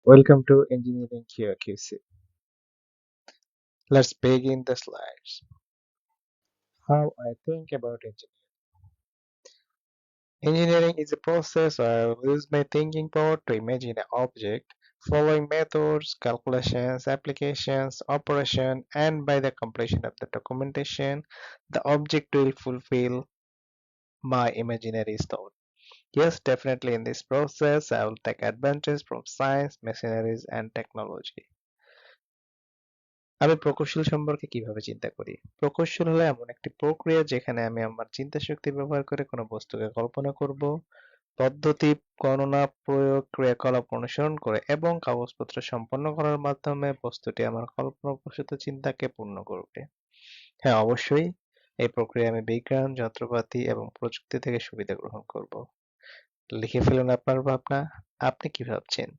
Welcome to Engineering QQC. Let's begin the slides. How I think about engineering. Engineering is a process where I use my thinking power to imagine an object, following methods, calculations, applications, operation, and by the completion of the documentation, the object will fulfill my imaginary thought. Yes, definitely in this process, I will take advantage from science, machineries, and technology. আমি প্রকৌশল সম্পর্কে কিভাবে চিন্তা করি? প্রকৌশল হলো এমন একটি প্রক্রিয়া যেখানে আমি আমার চিন্তা শক্তি ব্যবহার করে কোনো বস্তুকে কল্পনা করব, পদ্ধতি, গণনা, প্রয়োগ, ক্রিয়াকলাপ অনুসরণ করে এবং কাগজপত্র সম্পন্ন করার মাধ্যমে বস্তুটি আমার কল্পনাপ্রসূত চিন্তাকে পূর্ণ করবে। হ্যাঁ, অবশ্যই এই প্রক্রিয়ায় আমি বিজ্ঞান, যন্ত্রপাতি এবং প্রযুক্তি থেকে সুবিধা গ্রহণ করব। লিখে ফেলুন আপনার ভাবনা। আপনি কি ভাবছেন?